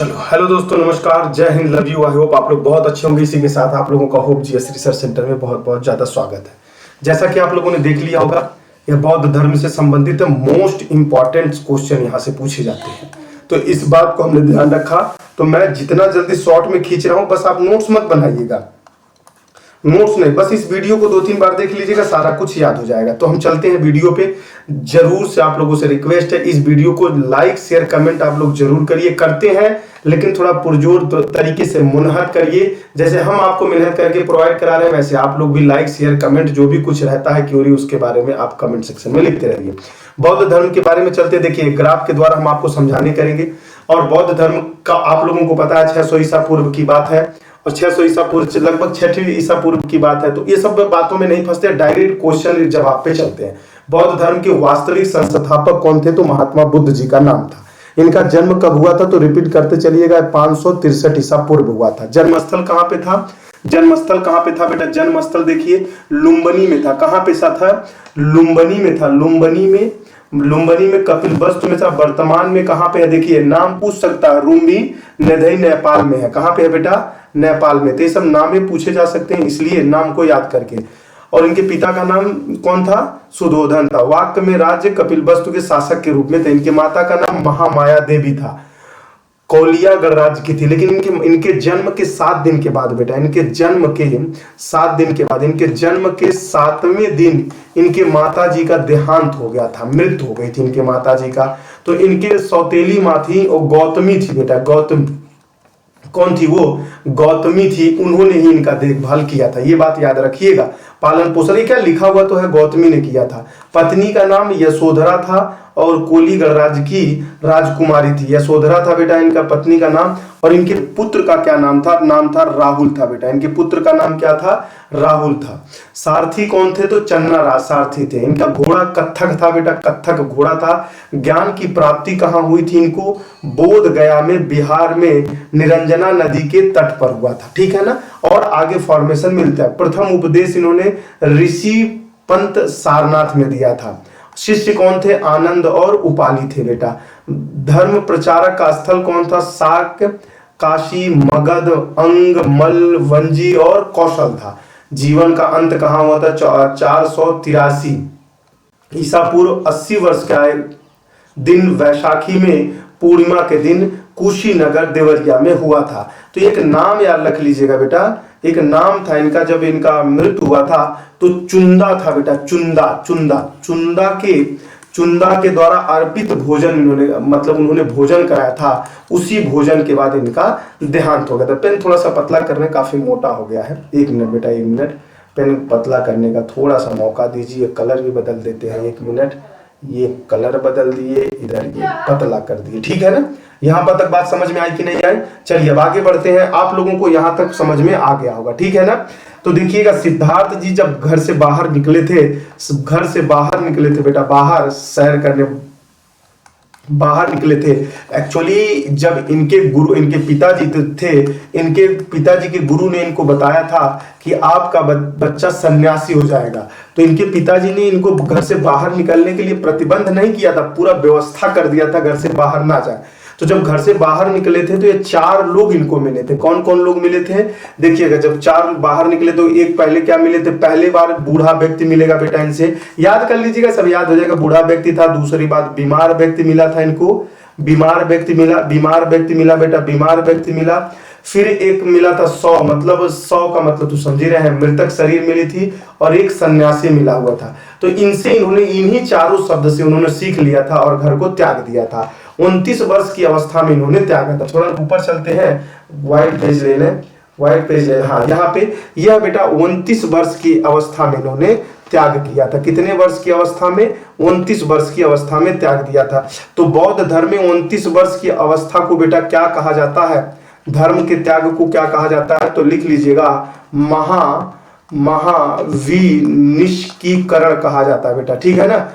चलो हेलो दोस्तों, नमस्कार, जय Hind, love you. I hope आप लोग बहुत अच्छे होंगे। इसी के साथ आप लोगों का होप जीएस रिसर्च सेंटर में बहुत बहुत ज़्यादा स्वागत है। जैसा कि आप लोगों ने देख लिया होगा, यह बौद्ध धर्म से संबंधित मोस्ट इंपॉर्टेंट क्वेश्चन यहाँ से पूछे जाते हैं। तो इस बात को हमने ध्यान रखा, तो मैं जितना जल्दी शॉर्ट में खींच रहा हूँ, बस आप नोट्स मत बनाइएगा। नोट्स नहीं, बस इस वीडियो को 2-3 बार देख लीजिएगा, सारा कुछ याद हो जाएगा। तो हम चलते हैं वीडियो पे। जरूर से आप लोगों से रिक्वेस्ट है, इस वीडियो को लाइक शेयर कमेंट आप लोग जरूर करिए। करते हैं लेकिन थोड़ा पुरजोर तरीके से मुनहत करिए। जैसे हम आपको मेहनत करके प्रोवाइड करा रहे हैं, वैसे आप लोग भी लाइक शेयर कमेंट जो भी कुछ रहता है क्यूरी, उसके बारे में आप कमेंट सेक्शन में लिखते रहिए। बौद्ध धर्म के बारे में चलते, देखिए ग्राफ के द्वारा हम आपको समझाने करेंगे। और बौद्ध धर्म का आप लोगों को पता है 600 ईसा पूर्व की बात है, और 600 ईसा पूर्व लगभग 6वीं ईसा पूर्व की बात है। तो ये सब बातों में नहीं फंसते, डायरेक्ट क्वेश्चन जवाब पे चलते हैं। बौद्ध धर्म के वास्तविक संस्थापक कौन थे? तो महात्मा बुद्ध जी का नाम था। इनका जन्म कब हुआ था? तो रिपीट करते चलिएगा, 563 ईसा पूर्व हुआ था। जन्मस्थल कहाँ पे था? जन्मस्थल कहाँ पे था बेटा? जन्मस्थल देखिए लुम्बिनी में था। कहाँ पे सा था? लुम्बिनी में था। लुम्बिनी में कपिल वस्तु में था। वर्तमान में कहाँ पे है? देखिए नाम पूछ सकता है, रूमी नदई नेपाल में है। कहाँ पे है बेटा? नेपाल में। तो ये सब नाम पूछे जा सकते हैं, इसलिए नाम को याद करके। और इनके पिता का नाम कौन था? सुधोधन था। वाक्य में राज्य कपिल वस्तु के शासक के रूप में थे। इनके माता का नाम महामाया देवी था, कौलिया गणराज्य की थी। लेकिन इनके जन्म के 7 दिन के बाद बेटा, इनके जन्म के 7 दिन के बाद, इनके जन्म के 7वें दिन इनके माता जी का देहांत हो गया था, मृत्यु हो गई थी इनके माता जी का। तो इनके सौतेली माँ थी और गौतमी थी बेटा। गौतम कौन थी? वो गौतमी थी। उन्होंने ही इनका देखभाल किया था, ये बात याद रखिएगा। पालन पोषण ये क्या लिखा हुआ तो है, गौतमी ने किया था। पत्नी का नाम यशोधरा था और कोली गणराज्य की राजकुमारी थी। यशोधरा था बेटा इनका पत्नी का नाम। और इनके पुत्र का क्या नाम था? नाम था राहुल था बेटा। इनके पुत्र का नाम क्या था? राहुल था। सारथी कौन थे? तो चन्ना राज सारथी थे। इनका घोड़ा कत्थक था बेटा, कत्थक घोड़ा था। ज्ञान की प्राप्ति कहाँ हुई थी इनको? बोध गया में, बिहार में निरंजना नदी के तट पर हुआ था। ठीक है ना। और आगे फॉर्मेशन मिलता है। प्रथम उपदेश इन्होंने ऋषि पंत सारनाथ में दिया था। शिष्य कौन थे? आनंद और उपाली थे बेटा। धर्म प्रचारक का स्थल कौन था? साक, काशी, मगध, अंग, मल, वंजी और कौशल था। जीवन का अंत कहाँ हुआ था? 483 ईसा पूर्व 80 वर्ष का दिन वैशाखी में पूर्णिमा के दिन कुशीनगर देवरिया में हुआ था। तो एक नाम याद रख लीजिएगा बेटा, एक नाम था इनका। जब इनका मृत्यु हुआ था तो चुंदा था बेटा, चुंदा के द्वारा अर्पित भोजन उन्होंने भोजन कराया था। उसी भोजन के बाद इनका देहांत हो गया था। पेन थोड़ा सा पतला करने, काफी मोटा हो गया है। 1 मिनट बेटा, 1 मिनट। पेन पतला करने का थोड़ा सा मौका दीजिए। कलर भी बदल देते हैं, 1 मिनट। ये कलर बदल दिए, इधर ये पतला कर दिए। ठीक है ना। यहाँ पर तक बात समझ में आई कि नहीं आई? चलिए अब आगे बढ़ते हैं। आप लोगों को यहाँ तक समझ में आ गया होगा, ठीक है ना। तो देखिएगा, सिद्धार्थ जी जब घर से बाहर निकले थे बेटा, बाहर सैर करने बाहर निकले थे। एक्चुअली जब इनके पिताजी थे, इनके पिताजी के गुरु ने इनको बताया था कि आपका बच्चा सन्यासी हो जाएगा। तो इनके पिताजी ने इनको घर से बाहर निकलने के लिए प्रतिबंध नहीं किया था, पूरा व्यवस्था कर दिया था घर से बाहर ना जाए। तो जब घर से बाहर निकले थे तो ये 4 लोग इनको मिले थे। कौन कौन लोग मिले थे? देखिएगा, जब 4 बाहर निकले तो एक पहले क्या मिले थे? पहले बार बूढ़ा व्यक्ति मिलेगा बेटा इनसे, याद कर लीजिएगा, सब याद हो जाएगा। बूढ़ा व्यक्ति था। दूसरी बात, बीमार व्यक्ति मिला था इनको, बीमार व्यक्ति मिला बेटा। फिर एक मिला था 100 का मतलब तो समझ रहे हैं, मृतक शरीर मिली थी। और एक सन्यासी मिला हुआ था। तो इनसे इन्हीं चारों शब्द से उन्होंने सीख लिया था और घर को त्याग दिया था। 29 वर्ष की अवस्था में इन्होंने त्यागा था। थोड़ा ऊपर चलते हैं, व्हाइट पेज ले लें। हाँ, यहाँ पे यह बेटा 29 वर्ष की अवस्था में इन्होंने त्याग किया था। कितने वर्ष की अवस्था में? 29 वर्ष की अवस्था में त्याग दिया था। तो बौद्ध धर्म में 29 वर्ष की अवस्था को बेटा क्या कहा जाता है? धर्म के त्याग को क्या कहा जाता है? तो लिख लीजिएगा, महाविनिष्कीकरण कहा जाता है बेटा। ठीक है ना।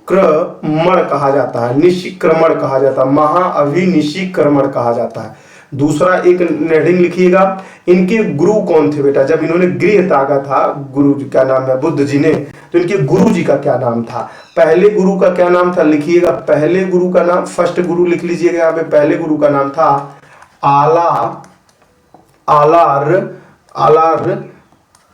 निष्क्रमण कहा जाता है, महाअभिनिष्क्रमण कहा जाता है। दूसरा एक हेडिंग लिखिएगा, इनके गुरु कौन थे बेटा? जब इन्होंने गृह त्यागा था, गुरु जी का नाम है बुद्ध जी ने, तो इनके गुरु जी का क्या नाम था? पहले गुरु का क्या नाम था, लिखिएगा पहले गुरु का नाम, फर्स्ट गुरु लिख लीजिएगा यहाँ पे। पहले गुरु का नाम था आलार आलार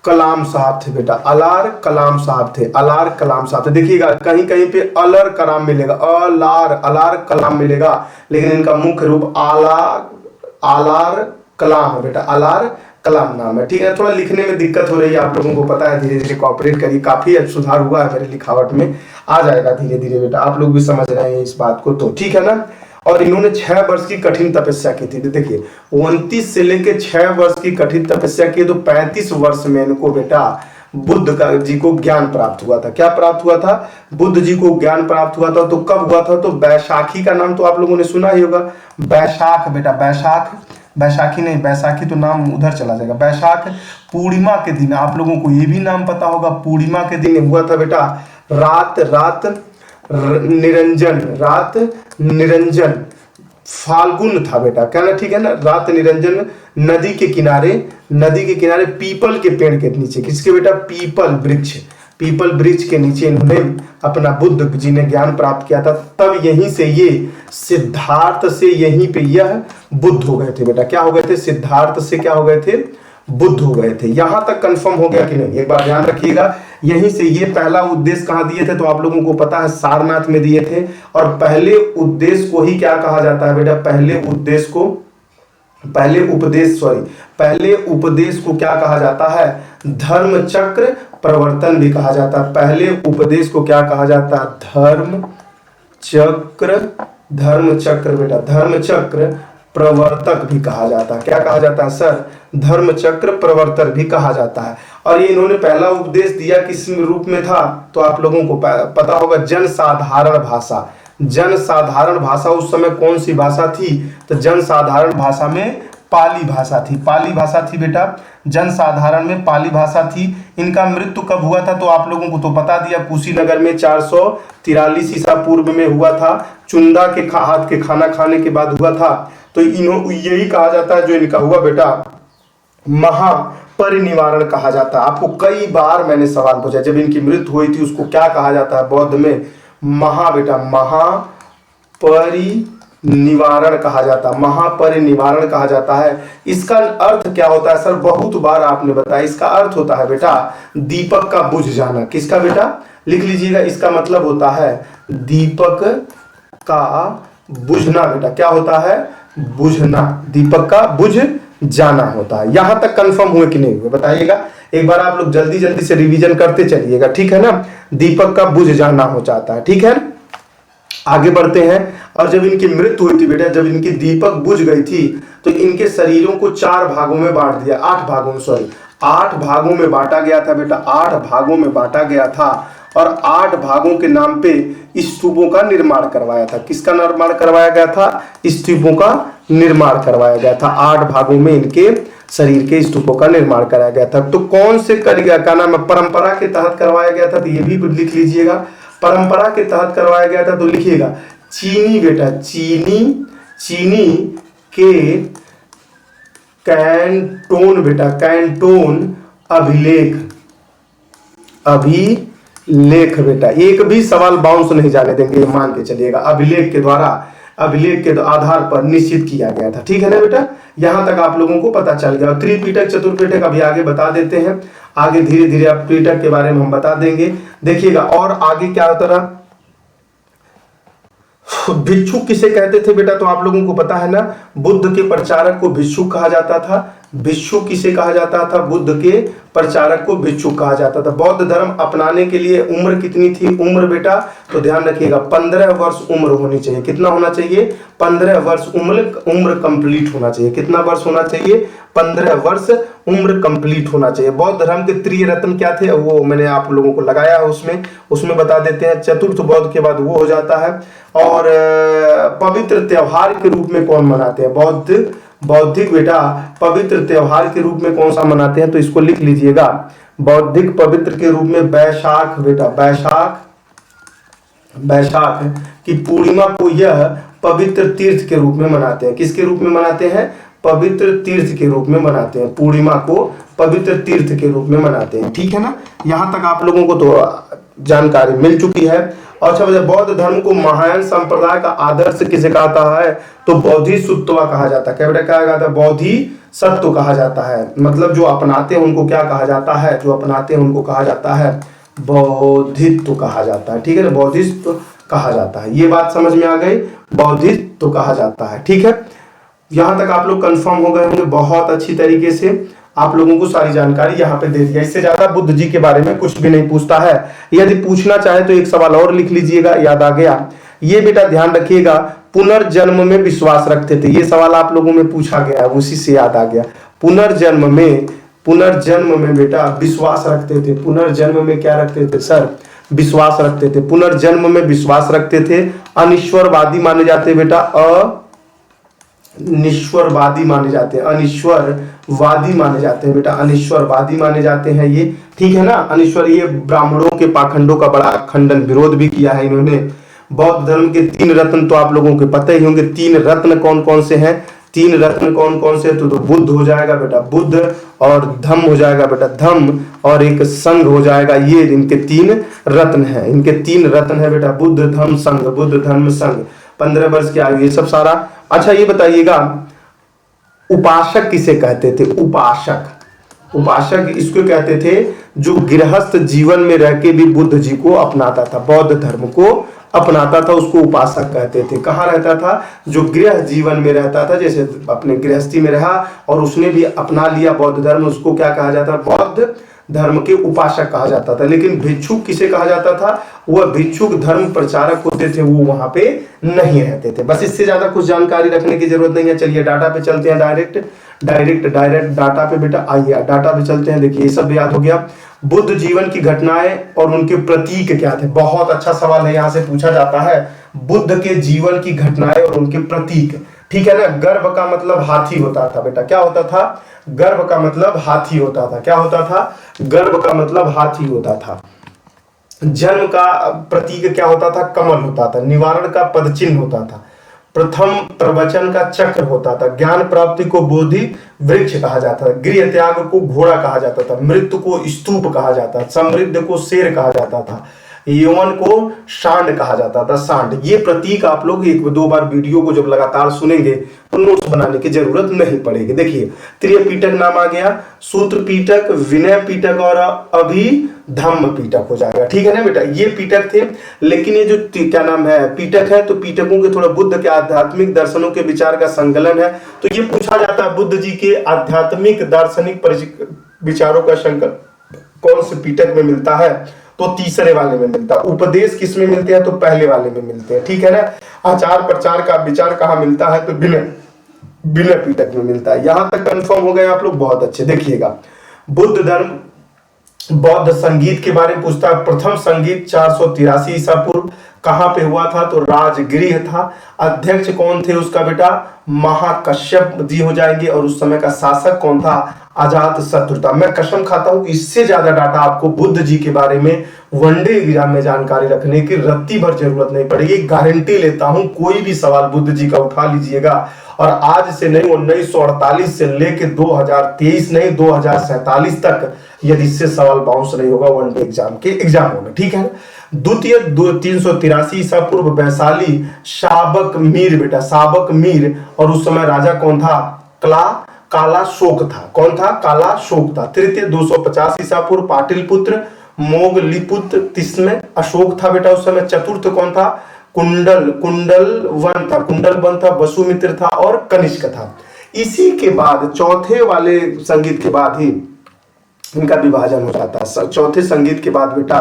कलाम साहब थे बेटा, अलार कलाम साहब थे, अलार कलाम साहब थे। देखिएगा कहीं कहीं पे अलर कलाम मिलेगा, अलार कलाम मिलेगा, लेकिन इनका मुख्य रूप आलार कलाम है बेटा, अलार कलाम नाम है। ठीक है, थोड़ा लिखने में दिक्कत हो रही है, आप लोगों को पता है, धीरे धीरे कोऑपरेट करिए, काफी सुधार हुआ है मेरे लिखावट में, आ जाएगा धीरे धीरे बेटा, आप लोग भी समझ रहे हैं इस बात को, तो ठीक है ना। और इन्होंने 6 वर्ष की कठिन तपस्या की थी। देखिए 29 से लेके 6 वर्ष की कठिन तपस्या की, तो 35 वर्ष में इनको बेटा बुद्ध का जी को ज्ञान प्राप्त हुआ था। क्या प्राप्त हुआ था, बुद्ध जी को ज्ञान प्राप्त हुआ था। तो कब हुआ था, तो बैसाखी का नाम तो आप लोगों ने सुना ही होगा, बैसाख बेटा, बैसाखी नहीं, बैसाखी तो नाम उधर चला जाएगा, बैसाख पूर्णिमा के दिन, आप लोगों को ये भी नाम पता होगा, पूर्णिमा के दिन हुआ था बेटा। रात निरंजन फाल्गुन था बेटा, क्या ना, ठीक है ना। रात निरंजन नदी के किनारे पीपल के पेड़ के नीचे, किसके बेटा, पीपल वृक्ष के नीचे इन्होंने अपना बुद्ध जी ने ज्ञान प्राप्त किया था। तब यहीं से ये सिद्धार्थ से यहीं पे यह बुद्ध हो गए थे बेटा। क्या हो गए थे, सिद्धार्थ से क्या हो गए थे, बुद्ध हो गए थे। यहां तक कंफर्म हो गया कि नहीं, एक बार ध्यान रखिएगा। यहीं से ये पहला उपदेश कहां दिए थे, तो आप लोगों को पता है सारनाथ में दिए थे। और पहले उपदेश को ही क्या कहा जाता है बेटा, पहले उपदेश को क्या कहा जाता है, धर्म चक्र प्रवर्तन भी कहा जाता है। पहले उपदेश को क्या कहा जाता है, धर्म चक्र बेटा, धर्म चक्र प्रवर्तक भी कहा जाता है। क्या कहा जाता है सर, धर्म चक्र प्रवर्तक भी कहा जाता है। और ये इन्होंने पहला उपदेश दिया किस रूप में था, तो आप लोगों को पता होगा, जनसाधारण भाषा। उस समय कौन सी भाषा थी, तो जनसाधारण भाषा में पाली भाषा थी बेटा, जनसाधारण में पाली भाषा थी। इनका मृत्यु कब हुआ था, तो आप लोगों को तो बता दिया, कुशीनगर में 443 ईसा पूर्व में हुआ था। चुंदा के हाथ के खाना खाने के बाद हुआ था। तो यही कहा जाता है जो इनका हुआ बेटा, महापरिनिवारण कहा जाता है। आपको कई बार मैंने सवाल पूछा, जब इनकी मृत्यु हुई थी उसको क्या कहा जाता है बौद्ध में, महापरिनिवारण कहा जाता है। इसका अर्थ क्या होता है सर, बहुत बार आपने बताया, इसका अर्थ होता है बेटा दीपक का बुझ जाना। किसका बेटा, लिख लीजिएगा, इसका मतलब होता है दीपक का बुझना बेटा। क्या होता है, बुझना, दीपक का बुझ जाना होता है। यहां तक कंफर्म हुए कि नहीं हुए बताइएगा, एक बार आप लोग जल्दी जल्दी से रिवीजन करते चलिएगा, ठीक है ना। दीपक का बुझ जाना हो जाता है, ठीक है। आगे बढ़ते हैं। और जब इनकी मृत्यु हुई थी बेटा, जब इनकी दीपक बुझ गई थी, तो इनके शरीरों को 4 भागों में बांट दिया, 8 भागों में बांटा गया था बेटा, 8 भागों में बांटा गया था। और 8 भागों के नाम पे स्तूपों का निर्माण करवाया था। किसका निर्माण करवाया गया था, स्तूपों का निर्माण करवाया गया था। 8 भागों में इनके शरीर के स्तूपों का निर्माण कराया गया था। तो कौन से का नाम है, परंपरा के तहत करवाया गया था, तो ये भी लिख लीजिएगा, परंपरा के तहत करवाया गया था। तो लिखिएगा चीनी बेटा, चीनी के कैंटोन बेटा, कैंटोन अभिलेख बेटा, एक भी सवाल बाउंस नहीं जाने देंगे, मान के चलिएगा। अभिलेख के आधार पर निश्चित किया गया था, ठीक है ना बेटा। यहां तक आप लोगों को पता चल गया। त्रिपिटक चतुर्पिटक अभी आगे बता देते हैं, आगे धीरे धीरे आप पिटक के बारे में हम बता देंगे, देखिएगा। और आगे क्या होता रहा, भिक्षुक किसे कहते थे बेटा, तो आप लोगों को पता है ना, बुद्ध के प्रचारक को भिक्षुक कहा जाता था। भिक्षुक किसे कहा जाता था, बुद्ध के प्रचारक को भिक्षुक कहा जाता था। बौद्ध धर्म अपनाने के लिए उम्र कितनी थी, उम्र बेटा, तो ध्यान रखिएगा 15 वर्ष उम्र होनी चाहिए। कितना होना चाहिए, 15 वर्ष उम्र कंप्लीट होना चाहिए। कितना वर्ष होना चाहिए, 15 वर्ष उम्र कंप्लीट होना चाहिए। बौद्ध धर्म के त्रिरत्न क्या थे, वो मैंने आप लोगों को लगाया है, उसमें बता देते हैं। चतुर्थ बौद्ध के बाद वो हो जाता है। और पवित्र त्योहार के रूप में कौन मनाते हैं, बौद्धिक बेटा पवित्र त्योहार के रूप में कौन सा मनाते हैं, तो इसको लिख लीजिएगा, बौद्धिक पवित्र के रूप में बैशाख बेटा, बैशाख की पूर्णिमा को यह पवित्र तीर्थ के रूप में मनाते हैं। किसके रूप में मनाते हैं, पवित्र तीर्थ के रूप में मनाते हैं, पूर्णिमा को पवित्र तीर्थ के रूप में मनाते हैं। ठीक है ना, यहाँ तक आप लोगों को तो जानकारी मिल चुकी है। और अच्छा, बौद्ध धर्म को महायान संप्रदाय का आदर्श किसे कहता है, तो बोधिसत्व कहा जाता है। क्या बेटा क्या कहता है, बोधिसत्व कहा जाता है। मतलब जो अपनाते हैं उनको क्या कहा जाता है, जो अपनाते हैं उनको कहा जाता है बौद्धित्व कहा जाता है। ठीक है ना, बौद्धित्व कहा जाता है। ये बात समझ में आ गई, बौद्धित्व कहा जाता है। ठीक है, यहां तक आप लोग कंफर्म हो गए होंगे। बहुत अच्छी तरीके से आप लोगों को सारी जानकारी यहाँ पे दे दिया। इससे ज्यादा बुद्ध जी के बारे में कुछ भी नहीं पूछता है। यदि पूछना चाहे तो एक सवाल और लिख लीजिएगा, याद आ गया। ये बेटा ध्यान रखिएगा, पुनर्जन्म में विश्वास रखते थे। ये सवाल आप लोगों में पूछा गया है, उसी से याद आ गया। पुनर्जन्म में बेटा विश्वास रखते थे। पुनर्जन्म में क्या रखते थे सर, विश्वास रखते थे। पुनर्जन्म में विश्वास रखते थे। अनिश्वरवादी माने जाते बेटा, निश्वरवादी माने जाते हैं, अनिश्वरवादी माने जाते हैं बेटा, अनिश्वरवादी माने जाते हैं ये। ठीक है ना, अनिश्वर, ये ब्राह्मणों के पाखंडों का बड़ा खंडन विरोध भी किया है इन्होंने। बौद्ध धर्म के 3 रत्न तो आप लोगों को पता ही होंगे। 3 रत्न कौन कौन से हैं, 3 रत्न कौन कौन से, तो बुद्ध हो जाएगा बेटा बुद्ध, और धम्म हो जाएगा बेटा धम्म, और एक संघ हो जाएगा। ये इनके 3 रत्न हैं, इनके 3 रत्न है बेटा, बुद्ध धम्म संघ, बुद्ध धर्म संघ। 15 वर्ष के आयु, ये सब सारा। अच्छा ये बताइएगा, उपासक किसे कहते थे, उपासक इसको कहते थे जो गृहस्थ जीवन में रह के भी बुद्ध जी को अपनाता था, बौद्ध धर्म को अपनाता था, उसको उपासक कहते थे। कहाँ रहता था, जो गृह जीवन में रहता था, जैसे अपने गृहस्थी में रहा और उसने भी अपना लिया बौद्ध धर्म, उसको क्या कहा जाता, बौद्ध धर्म के उपासक कहा जाता था। लेकिन भिक्षुक किसे कहा जाता था, वह भिक्षुक धर्म प्रचारक होते थे, वो वहां पे नहीं रहते थे। बस इससे ज्यादा कुछ जानकारी रखने की जरूरत नहीं है। चलिए डाटा पे चलते हैं, डायरेक्ट डाटा पे बेटा आइए, डाटा पे चलते हैं। देखिए ये सब याद हो गया। बुद्ध जीवन की घटनाएं और उनके प्रतीक क्या थे, बहुत अच्छा सवाल है, यहाँ से पूछा जाता है। बुद्ध के जीवन की घटनाएं और उनके प्रतीक। ठीक है ना, गर्भ का मतलब हाथी होता था बेटा, क्या होता था, गर्भ का मतलब हाथी होता था। क्या होता था, गर्भ का मतलब हाथी होता था। जन्म का प्रतीक क्या होता था, कमल होता था। निवारण का पद चिन्ह होता था। प्रथम प्रवचन का चक्र होता था। ज्ञान प्राप्ति को बोधि वृक्ष कहा जाता था। गृह त्याग को घोड़ा कहा जाता था। मृत्यु को स्तूप कहा जाता था। समृद्ध को शेर कहा जाता था। यौवन को सांड कहा जाता था, सांड। ये प्रतीक आप लोग 1-2 बार वीडियो को जब लगातार सुनेंगे तो नोट्स बनाने की जरूरत नहीं पड़ेगी। देखिए त्रिपीटक नाम आ गया, सूत्र पीटक, विनय पीटक और अभिधम्म पीटक हो जाएगा। ठीक है ना बेटा, ये पीटक थे। लेकिन ये जो क्या नाम है पीटक है, तो पीटकों के थोड़ा बुद्ध के आध्यात्मिक दर्शनों के विचार का संकलन है। तो ये पूछा जाता है बुद्ध जी के आध्यात्मिक दार्शनिक विचारों का संकलन कौन से पीटक में मिलता है, तो तीसरे वाले में मिलता है। उपदेश किस में मिलते हैं, तो पहले वाले में मिलते हैं। ठीक है ना, आचार प्रचार का विचार कहाँ मिलता है, तो विनय पीटक में मिलता है। यहां तक कंफर्म हो गए आप लोग, बहुत अच्छे। देखिएगा, बुद्ध धर्म बौद्ध संगीत के बारे में पूछता है। प्रथम संगीत 483 ईसा पूर्व कहां पे हुआ था, तो राजगृह था। अध्यक्ष कौन थे उसका बेटा, महाकश्यप जी हो जाएंगे। और उस समय का शासक कौन था, अजात शत्रु था। मैं कसम खाता हूं कि इससे ज्यादा डाटा आपको बुद्ध जी के बारे में वनडे एग्जाम में जानकारी रखने की रत्ती भर जरूरत नहीं पड़ेगी। गारंटी लेता हूं, कोई भी सवाल बुद्ध जी का उठा लीजिएगा और आज से नहीं 1948 से लेके 2023 नहीं 2047 तक यदि इससे सवाल बाउंस नहीं होगा वनडे एग्जाम के एग्जामों में। ठीक है, द्वितीय 383 ईसा पूर्व वैशाली शाबक मीर बेटा, शाबक मीर। और उस समय राजा कौन था, काला शोक था। कौन था, काला शोक था। तृतीय 250 ईसा पूर्व पाटिलपुत्र मोगलिपुत्र। तीसरे अशोक था बेटा उस समय। चतुर्थ कौन था, कुंडल वन था। वसुमित्र था और कनिष्क था। इसी के बाद चौथे वाले संगीत के बाद ही इनका विभाजन हो जाता है। चौथे संगीत के बाद बेटा,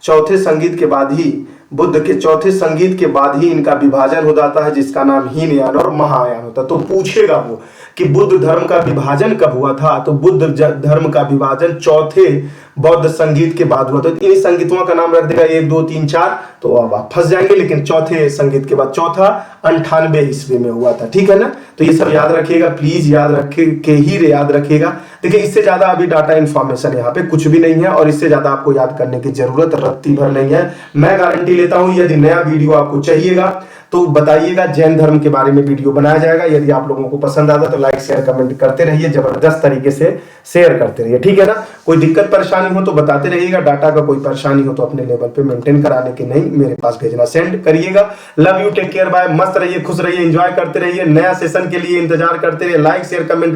चौथे संगीत के बाद ही बुद्ध के चौथे संगीत के बाद ही इनका विभाजन हो जाता है, जिसका नाम हीनयान और महायान होता है। तो पूछेगा वो कि बुद्ध धर्म का विभाजन कब हुआ था, तो बुद्ध धर्म का विभाजन चौथे बौद्ध संगीत के बाद हुआ। तो इन्हीं संगीतों का नाम रख देगा 1, 2, 3, 4, तो अब आप फंस जाएंगे। लेकिन चौथे संगीत के बाद, चौथा 98 ईस्वी में हुआ था। ठीक है ना, तो ये सब याद रखिएगा, प्लीज याद रखे के ही याद रखिएगा। देखिए इससे ज्यादा अभी डाटा इन्फॉर्मेशन यहाँ पे कुछ भी नहीं है और इससे ज्यादा आपको याद करने की जरूरत रत्ती भर नहीं है। मैं गारंटी लेता हूं यदि नया वीडियो आपको चाहिएगा तो बताइएगा, जैन धर्म के बारे में वीडियो बनाया जाएगा। यदि आप लोगों को पसंद आता तो लाइक शेयर कमेंट करते रहिए, जबरदस्त तरीके से शेयर करते रहिए, ठीक है ना। कोई दिक्कत परेशानी हो तो बताते रहिएगा, डाटा का कोई परेशानी हो तो अपने लेवल पे मेंटेन कराने के नहीं मेरे पास भेजना, सेंड करिएगा। Love you, take care, bye, मस्त रहिए, खुश रहिए, एंजॉय करते रहिए। नया सेशन के लिए इंतजार करते रहिए, लाइक शेयर कमेंट